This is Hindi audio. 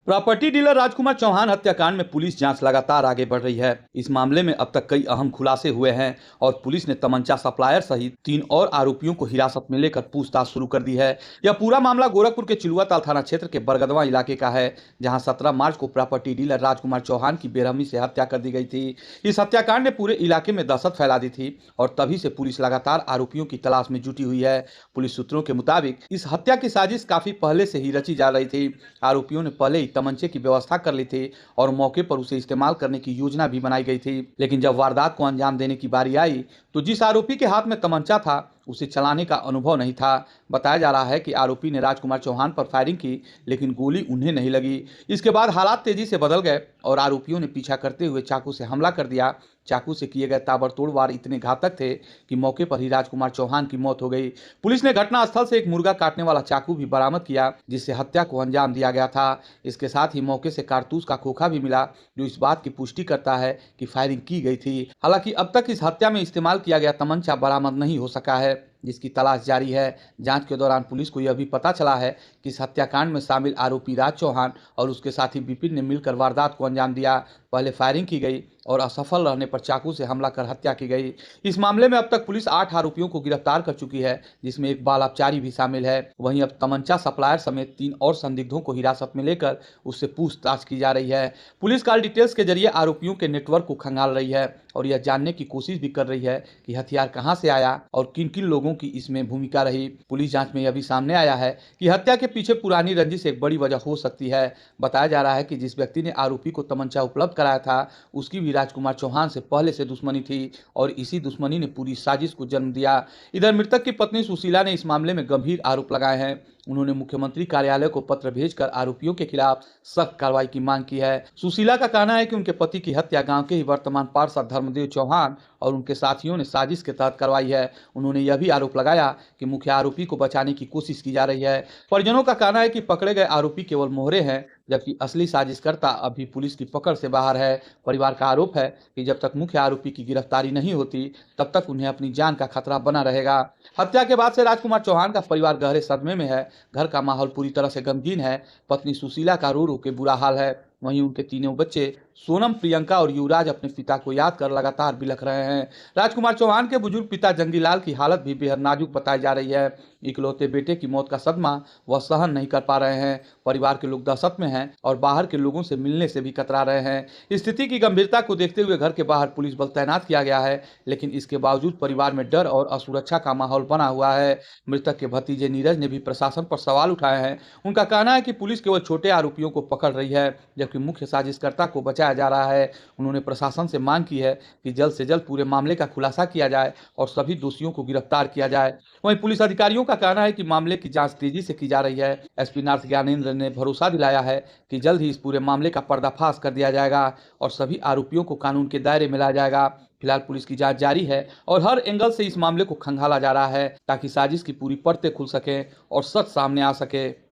प्रॉपर्टी डीलर राजकुमार चौहान हत्याकांड में पुलिस जांच लगातार आगे बढ़ रही है। इस मामले में अब तक कई अहम खुलासे हुए हैं और पुलिस ने तमंचा सप्लायर सहित 3 और आरोपियों को हिरासत में लेकर पूछताछ शुरू कर दी है। यह पूरा मामला गोरखपुर के चिलुआताल थाना क्षेत्र के बरगदवा इलाके का है, जहां 17 मार्च को प्रॉपर्टी डीलर राजकुमार चौहान की बेरहमी से हत्या कर दी गई थी। इस हत्याकांड ने पूरे इलाके में दहशत फैला दी थी और तभी से पुलिस लगातार आरोपियों की तलाश में जुटी हुई है। पुलिस सूत्रों के मुताबिक इस हत्या की साजिश काफी पहले से ही रची जा रही थी। आरोपियों ने पहले ही तमंचे की व्यवस्था कर ली थी और मौके पर उसे इस्तेमाल करने की योजना भी बनाई गई थी। लेकिन जब वारदात को अंजाम देने की बारी आई तो जिस आरोपी के हाथ में तमंचा था उसे चलाने का अनुभव नहीं था। बताया जा रहा है कि आरोपी ने राजकुमार चौहान पर फायरिंग की, लेकिन गोली उन्हें नहीं लगी। इसके बाद हालात तेजी से बदल गए और आरोपियों ने पीछा करते हुए चाकू से हमला कर दिया। चाकू से किए गए ताबड़तोड़ वार इतने घातक थे कि मौके पर ही राजकुमार चौहान की मौत हो गई। पुलिस ने घटनास्थल से एक मुर्गा काटने वाला चाकू भी बरामद किया, जिससे हत्या को अंजाम दिया गया था। इसके साथ ही मौके से कारतूस का खोखा भी मिला, जो इस बात की पुष्टि करता है कि फायरिंग की गई थी। हालांकि अब तक इस हत्या में इस्तेमाल किया गया तमंचा बरामद नहीं हो सका है, जिसकी तलाश जारी है। जांच के दौरान पुलिस को यह भी पता चला है कि इस हत्याकांड में शामिल आरोपी राज चौहान और उसके साथी विपिन ने मिलकर वारदात को अंजाम दिया। पहले फायरिंग की गई और असफल रहने पर चाकू से हमला कर हत्या की गई। इस मामले में अब तक पुलिस 8 आरोपियों को गिरफ्तार कर चुकी है, जिसमें एक बाल अपचारी भी शामिल है। वहीं अब तमंचा सप्लायर समेत 3 और संदिग्धों को हिरासत में लेकर उससे पूछताछ की जा रही है। पुलिस कॉल डिटेल्स के जरिए आरोपियों के नेटवर्क को खंगाल रही है और यह जानने की कोशिश भी कर रही है कि हथियार कहां से आया और किन किन लोगों की इसमें भूमिका रही। पुलिस जांच में यह भी सामने आया है कि हत्या के पीछे पुरानी रंजिश एक बड़ी वजह हो सकती है। बताया जा रहा है कि जिस व्यक्ति ने आरोपी को तमंचा उपलब्ध कराया था, उसकी भी राजकुमार चौहान से पहले से दुश्मनी थी और इसी दुश्मनी ने पूरी साजिश को जन्म दिया। इधर मृतक की पत्नी सुशीला ने इस मामले में गंभीर आरोप लगाए हैं। उन्होंने मुख्यमंत्री कार्यालय को पत्र भेजकर आरोपियों के खिलाफ सख्त कार्रवाई की मांग की है। सुशीला का कहना है कि उनके पति की हत्या गांव के ही वर्तमान पार्षद धर्मदेव चौहान और उनके साथियों ने साजिश के तहत करवाई है। उन्होंने यह भी आरोप लगाया कि मुख्य आरोपी को बचाने की कोशिश की जा रही है। परिजनों का कहना है कि पकड़े गए आरोपी केवल मोहरे हैं, जबकि असली साजिशकर्ता अभी पुलिस की पकड़ से बाहर है। परिवार का आरोप है कि जब तक मुख्य आरोपी की गिरफ्तारी नहीं होती, तब तक उन्हें अपनी जान का खतरा बना रहेगा। हत्या के बाद से राजकुमार चौहान का परिवार गहरे सदमे में है। घर का माहौल पूरी तरह से गमगीन है। पत्नी सुशीला का रो रो के बुरा हाल है। वहीं उनके तीनों बच्चे सोनम, प्रियंका और युवराज अपने पिता को याद कर लगातार बिलख रहे हैं। राजकुमार चौहान के बुजुर्ग पिता जंगीलाल की हालत भी बेहद नाजुक बताई जा रही है। इकलौते बेटे की मौत का सदमा वह सहन नहीं कर पा रहे हैं। परिवार के लोग दहशत में हैं और बाहर के लोगों से मिलने से भी कतरा रहे हैं। स्थिति की गंभीरता को देखते हुए घर के बाहर पुलिस बल तैनात किया गया है, लेकिन इसके बावजूद परिवार में डर और असुरक्षा का माहौल बना हुआ है। मृतक के भतीजे नीरज ने भी प्रशासन पर सवाल उठाए हैं। उनका कहना है कि पुलिस केवल छोटे आरोपियों को पकड़ रही है, जबकि मुख्य साजिशकर्ता को बचाया जा रहा है। उन्होंने प्रशासन से मांग की है कि जल्द से जल्द पूरे मामले का खुलासा किया जाए और सभी दोषियों को गिरफ्तार किया जाए। वहीं पुलिस अधिकारियों का कहना है कि मामले की जांच तेजी से की जा रही है। एसपी नार्थ ज्ञानेंद्र ने भरोसा दिलाया है कि जल्द ही इस पूरे मामले का पर्दाफाश कर दिया जाएगा और सभी आरोपियों को कानून के दायरे में लाया जाएगा। फिलहाल पुलिस की जांच जारी है और हर एंगल से इस मामले को खंगाला जा रहा है, ताकि साजिश की पूरी परतें खुल सकें और सच सामने आ सके।